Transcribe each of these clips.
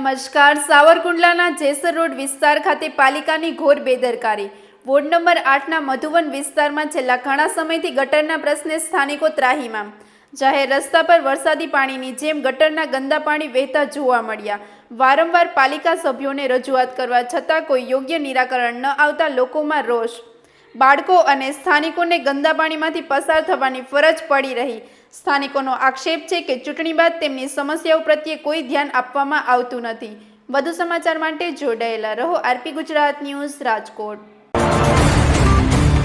નમસ્કાર. સાવરકુંડલાના જેસર રોડ વિસ્તાર ખાતે પાલિકાની ઘોર બેદરકારી. વોર્ડ નંબર 8ના મધુવન વિસ્તારમાં છેલ્લા ઘણા સમયથી ગટરના પ્રશ્ને સ્થાનિકો ત્રાહિમામ. જાહેર રસ્તા પર વરસાદી પાણીની જેમ ગટરના ગંદા પાણી વહેતા જોવા મળ્યા. વારંવાર પાલિકા સભ્યોને રજૂઆત કરવા છતાં કોઈ યોગ્ય નિરાકરણ ન આવતા લોકોમાં રોષ. બાળકો અને સ્થાનિકોને ગંદા પાણીમાંથી પસાર થવાની ફરજ પડી રહી. સ્થાનિકોનો આક્ષેપ છે કે ચૂંટણી બાદ તેમની સમસ્યાઓ પ્રત્યે કોઈ ધ્યાન આપવામાં આવતું નથી. વધુ સમાચાર માટે જોડાયેલા રહો આરપી ગુજરાત ન્યૂઝ રાજકોટ.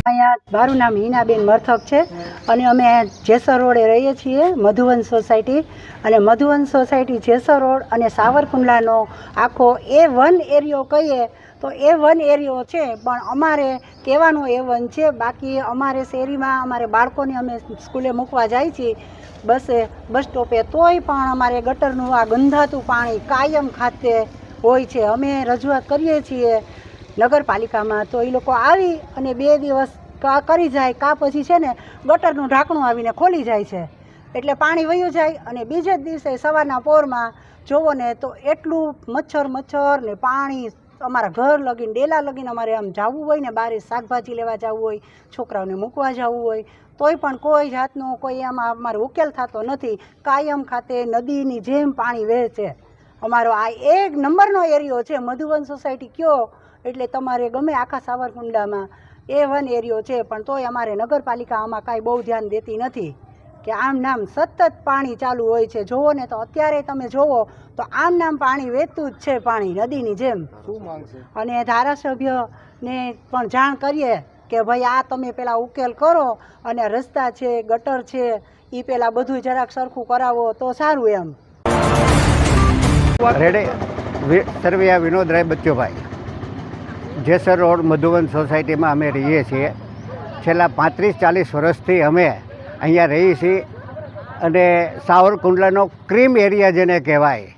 અહીંયા મારું નામ હિનાબેન મરથક છે અને અમે જેસર રોડે રહીએ છીએ, મધુવન સોસાયટી. અને મધુવન સોસાયટી જેસર રોડ અને સાવરકુંડલાનો આખો A1 એરિયો કહીએ તો A1 એરિયો છે, પણ અમારે કહેવાનો A1 છે. બાકી અમારે શેરીમાં અમારે બાળકોને અમે સ્કૂલે મૂકવા જાય છીએ બસ સ્ટોપે, તોય પણ અમારે ગટરનું આ ગંધાતું પાણી કાયમ ખાતે હોય છે. અમે રજૂઆત કરીએ છીએ નગરપાલિકામાં, તો એ લોકો આવી અને 2 દિવસ કરી જાય, કાં પછી છે ને ગટરનું ઢાંકણું આવીને ખોલી જાય છે, એટલે પાણી વયું જાય. અને બીજે જ દિવસે સવારના પોરમાં જોવો ને તો એટલું મચ્છર ને પાણી અમારા ઘર લગીને ડેલા લગીને અમારે આમ જવું હોય ને, બહાર શાકભાજી લેવા જવું હોય, છોકરાઓને મૂકવા જવું હોય, તોય પણ કોઈ જાતનો કોઈ આમાં અમારો ઉકેલ થતો નથી. કાયમ ખાતે નદીની જેમ પાણી વહે છે. અમારો આ 1 નંબરનો એરિયો છે, મધુવન સોસાયટી કયો એટલે તમારે ગમે આખા સાવરકુંડલામાં A1 એરિયો છે, પણ તોય અમારે નગરપાલિકા આમાં કાંઈ બહુ ધ્યાન દેતી નથી કે આમ નામ સતત પાણી ચાલુ હોય છે. જોવો ને તો અત્યારે તમે જોવો તો આમ નામ પાણી વહેતું જ છે, પાણી નદીની જેમ. અને ધારાસભ્યને પણ જાણ કરીએ કે ભાઈ આ તમે પહેલાં ઉકેલ કરો અને રસ્તા છે, ગટર છે, એ પહેલાં બધું જરાક સરખું કરાવો તો સારું એમ. સરવૈયા વિનોદરાય બચ્ચુભાઈ, જેસર રોડ મધુવન સોસાયટીમાં અમે રહીએ છીએ. છેલ્લા 35-40 વર્ષથી અમે અહીંયા રહીએ છીએ અને સાવરકુંડલાનો ક્રીમ એરિયા જેને કહેવાય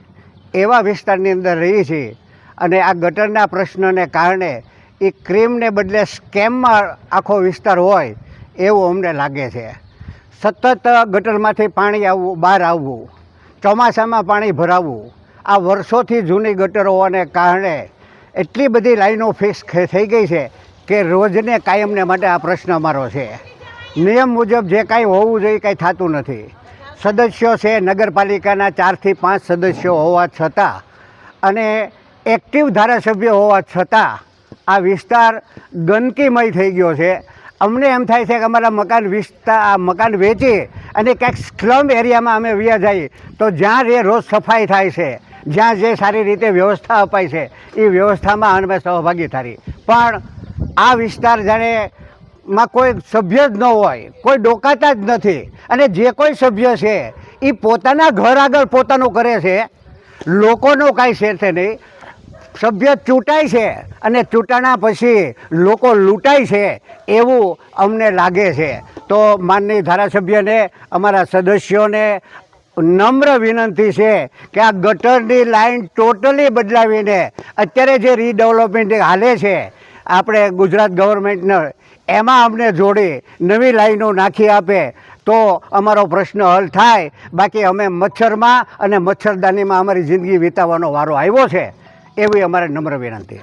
એવા વિસ્તારની અંદર રહીએ છીએ. અને આ ગટરના પ્રશ્નને કારણે એ ક્રીમને બદલે સ્કેમમાં આખો વિસ્તાર હોય એવું અમને લાગે છે. સતત ગટરમાંથી પાણી આવવું, બહાર આવવું, ચોમાસામાં પાણી ભરાવવું, આ વર્ષોથી જૂની ગટર હોવાને કારણે એટલી બધી લાઈનો ફિક્સ થઈ ગઈ છે કે રોજને કાયમને માટે આ પ્રશ્ન અમારો છે. નિયમ મુજબ જે કાંઈ હોવું જોઈએ કાંઈ થતું નથી. સદસ્યો છે નગરપાલિકાના 4 થી 5 સદસ્યો હોવા છતાં અને એક્ટિવ ધારાસભ્ય હોવા છતાં આ વિસ્તાર ગંદકીમય થઈ ગયો છે. અમને એમ થાય છે કે અમારા મકાન વેચી અને ક્યાંક સ્લમ એરિયામાં અમે વ્યા જઈએ તો જ્યાં રોજ સફાઈ થાય છે, જ્યાં જે સારી રીતે વ્યવસ્થા અપાય છે એ વ્યવસ્થામાં અમે સહભાગી થાય. પણ આ વિસ્તાર જાણે માં કોઈ સભ્ય જ ન હોય, કોઈ ડોકાતા જ નથી. અને જે કોઈ સભ્ય છે એ પોતાના ઘર આગળ પોતાનું કરે છે, લોકોનો કાંઈ શેર છે નહીં. સભ્ય ચૂંટાય છે અને ચૂંટાણા પછી લોકો લૂંટાય છે એવું અમને લાગે છે. તો માનનીય ધારાસભ્યને, અમારા સદસ્યોને નમ્ર વિનંતી છે કે આ ગટરની લાઈન ટોટલી બદલાવીને અત્યારે જે રીડેવલપમેન્ટ હાલે છે આપણે ગુજરાત ગવર્મેન્ટને, એમાં અમને જોડી નવી લાઈનો નાખી આપે તો અમારો પ્રશ્ન હલ થાય. બાકી અમે મચ્છરમાં અને મચ્છરદાનીમાં અમારી જિંદગી વિતાવવાનો વારો આવ્યો છે એવી અમારે નમ્ર વિનંતી.